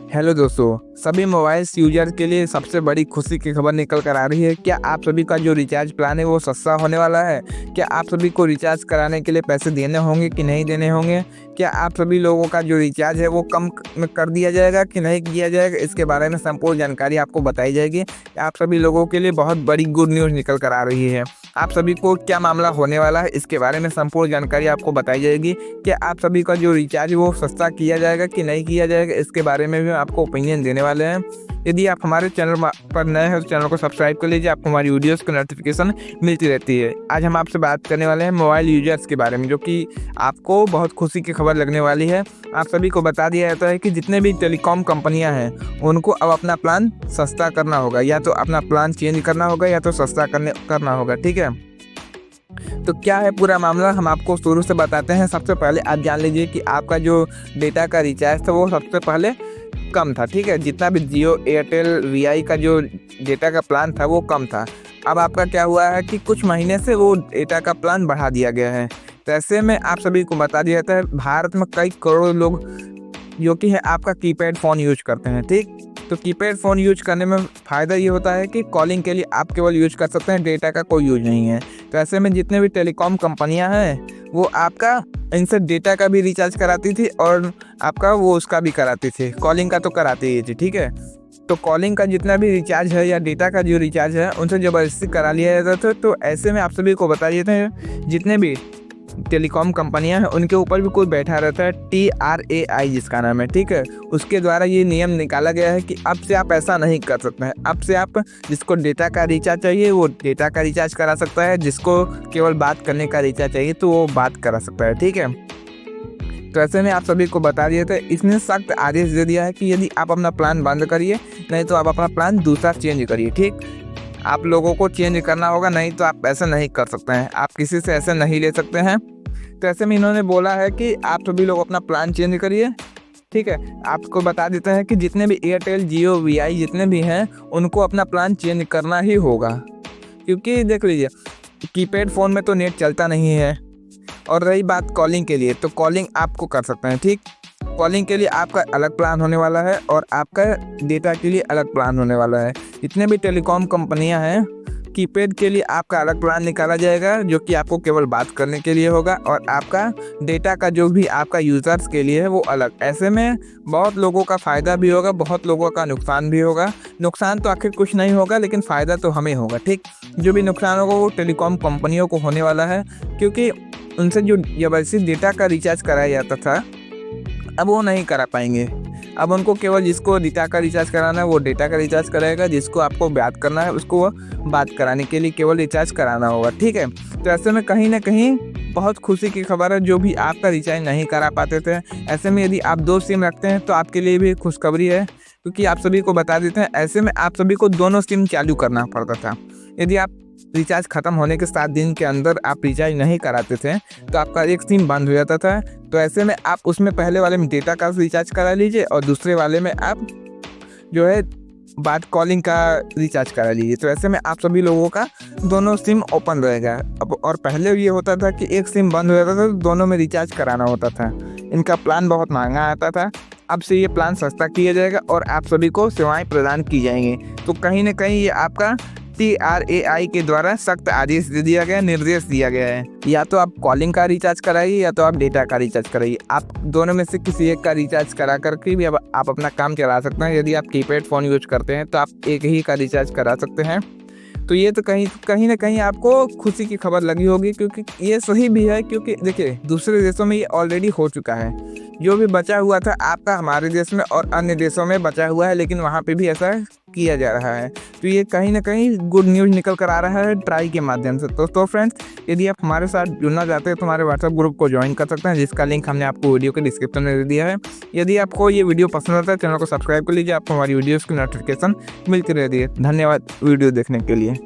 Hello दोस्तों, सभी mobiles user के लिए सबसे बड़ी खुशी की खबर निकल कर आ रही है। क्या आप सभी का जो रिचार्ज प्लान है वो सस्ता होने वाला है? क्या आप सभी को रिचार्ज कराने के लिए पैसे देने होंगे कि नहीं देने होंगे? क्या आप सभी लोगों का जो रिचार्ज है वो कम में कर दिया जाएगा कि नहीं किया जाएगा? इसके बारे में संपूर्ण जानकारी आपको बताई जाएगी। आप सभी लोगों के लिए बहुत बड़ी गुड न्यूज़ निकल कर आ रही है। आप सभी को क्या मामला होने वाला है इसके बारे में संपूर्ण जानकारी आपको बताई जाएगी। क्या आप सभी का जो रिचार्ज वो सस्ता किया जाएगा कि नहीं किया जाएगा, इसके बारे में भी आपको ओपिनियन देने वाले हैं। यदि आप हमारे चैनल पर नए हैं तो चैनल को सब्सक्राइब कर लीजिए, आपको हमारी वीडियोस की नोटिफिकेशन मिलती रहती है। आज हम आपसे बात करने वाले हैं मोबाइल यूजर्स के बारे में, जो कि आपको बहुत खुशी की खबर लगने वाली है। आप सभी को बता दिया जाता है कि जितने भी टेलीकॉम कंपनियां हैं उनको अब अपना प्लान सस्ता करना होगा, या तो अपना प्लान चेंज करना होगा या तो सस्ता करना होगा। ठीक है, तो क्या है पूरा मामला हम आपको शुरू से बताते हैं। सबसे पहले आप जान लीजिए कि आपका जो डेटा का रिचार्ज था वो सबसे पहले कम था। ठीक है, जितना भी जियो, एयरटेल, वीआई का जो डेटा का प्लान था वो कम था। अब आपका क्या हुआ है कि कुछ महीने से वो डेटा का प्लान बढ़ा दिया गया है। तो ऐसे में आप सभी को बता दिया जाता है, भारत में कई करोड़ लोग जो कि है आपका कीपैड फ़ोन यूज करते हैं। ठीक, तो कीपैड फ़ोन यूज करने में फ़ायदा ये होता है कि कॉलिंग के लिए आप केवल यूज कर सकते हैं, डेटा का कोई यूज नहीं है। तो ऐसे में जितने भी टेलीकॉम कंपनियां हैं वो आपका इनसे डेटा का भी रिचार्ज कराती थी और आपका वो उसका भी कराती थी, कॉलिंग का तो कराती ही थी। ठीक है, तो कॉलिंग का जितना भी रिचार्ज है या डेटा का जो रिचार्ज है उनसे ज़बरदस्ती करा लिया जाता था। तो ऐसे में आप सभी को बता देते हैं, जितने भी टेलीकॉम कंपनियां हैं उनके ऊपर भी कोई बैठा रहता है, TRAI जिसका नाम है। ठीक है, उसके द्वारा ये नियम निकाला गया है कि अब से आप ऐसा नहीं कर सकते हैं। अब से आप जिसको डेटा का रिचार्ज चाहिए वो डेटा का रिचार्ज करा सकता है, जिसको केवल बात करने का रिचार्ज चाहिए तो वो बात करा सकता है। ठीक है, तो ऐसे में आप सभी को बता दिया था, इसने सख्त आदेश दे दिया है कि यदि आप अपना प्लान बंद करिए, नहीं तो आप अपना प्लान दूसरा चेंज करिए। ठीक, आप लोगों को चेंज करना होगा, नहीं तो आप ऐसा नहीं कर सकते हैं, आप किसी से ऐसे नहीं ले सकते हैं। तो ऐसे में इन्होंने बोला है कि आप सभी लोग अपना प्लान चेंज करिए। ठीक है, आपको बता देते हैं कि जितने भी एयरटेल, जियो, वीआई जितने भी हैं उनको अपना प्लान चेंज करना ही होगा, क्योंकि देख लीजिए कीपैड फ़ोन में तो नेट चलता नहीं है। और रही बात कॉलिंग के लिए, तो कॉलिंग आपको कर सकते हैं। ठीक, कॉलिंग के लिए आपका अलग प्लान होने वाला है और आपका डेटा के लिए अलग प्लान होने वाला है। जितने भी टेलीकॉम कंपनियां हैं, कीपैड के लिए आपका अलग प्लान निकाला जाएगा जो कि आपको केवल बात करने के लिए होगा, और आपका डेटा का जो भी आपका यूज़र्स के लिए है वो अलग। ऐसे में बहुत लोगों का फ़ायदा भी होगा, बहुत लोगों का नुकसान भी होगा। नुकसान तो आखिर कुछ नहीं होगा, लेकिन फ़ायदा तो हमें होगा। ठीक, जो भी नुकसान होगा वो टेलीकॉम कंपनियों को होने वाला है, क्योंकि उनसे जो जबरदस्ती डेटा का रिचार्ज कराया जाता था अब वो नहीं करा पाएंगे। अब उनको केवल जिसको डेटा का रिचार्ज कराना है वो डेटा का रिचार्ज कराएगा, जिसको आपको बात करना है उसको वो बात कराने के लिए केवल रिचार्ज कराना होगा। ठीक है, तो ऐसे में कहीं ना कहीं बहुत खुशी की खबर है, जो भी आपका रिचार्ज नहीं करा पाते थे। ऐसे में यदि आप 2 सिम रखते हैं तो आपके लिए भी खुशखबरी है, क्योंकि आप सभी को बता देते हैं, ऐसे में आप सभी को दोनों सिम चालू करना पड़ता था। यदि आप रिचार्ज ख़त्म होने के 7 दिन के अंदर आप रिचार्ज नहीं कराते थे तो आपका एक सिम बंद हो जाता था। तो ऐसे में आप उसमें पहले वाले में डेटा का रिचार्ज करा लीजिए और दूसरे वाले में आप जो है बात कॉलिंग का रिचार्ज करा लीजिए। तो ऐसे में आप सभी लोगों का दोनों सिम ओपन रहेगा। अब और पहले ये होता था कि एक सिम बंद हो जाता था तो दोनों में रिचार्ज कराना होता था, इनका प्लान बहुत महंगा आता था। अब से ये प्लान सस्ता किया जाएगा और आप सभी को सेवाएं प्रदान की जाएंगी। तो कहीं ना कहीं ये आपका TRAI के द्वारा सख्त आदेश दे दिया गया, निर्देश दिया गया है, या तो आप कॉलिंग का रिचार्ज कराइए या तो आप डेटा का रिचार्ज कराइए। आप दोनों में से किसी एक का रिचार्ज करा करके भी अब आप अपना काम चला सकते हैं। यदि आप कीपैड फ़ोन यूज करते हैं तो आप एक ही का रिचार्ज करा सकते हैं। तो ये तो कहीं ना कहीं आपको खुशी की खबर लगी होगी, क्योंकि ये सही भी है। क्योंकि देखिए दूसरे देशों में ये ऑलरेडी हो चुका है, जो भी बचा हुआ था आपका हमारे देश में और अन्य देशों में बचा हुआ है, लेकिन वहाँ पे भी ऐसा किया जा रहा है। तो ये कहीं ना कहीं गुड न्यूज़ निकल कर आ रहा है ट्राई के माध्यम से। तो फ्रेंड्स, यदि आप हमारे साथ जुड़ना चाहते हैं तो हमारे व्हाट्सएप ग्रुप को ज्वाइन कर सकते हैं, जिसका लिंक हमने आपको वीडियो के डिस्क्रिप्शन में दे दिया है। यदि आपको ये वीडियो पसंद आता है चैनल को सब्सक्राइब कर लीजिए, आपको हमारी वीडियोज़ की नोटिफिकेशन मिलती रहती है। धन्यवाद वीडियो देखने के लिए।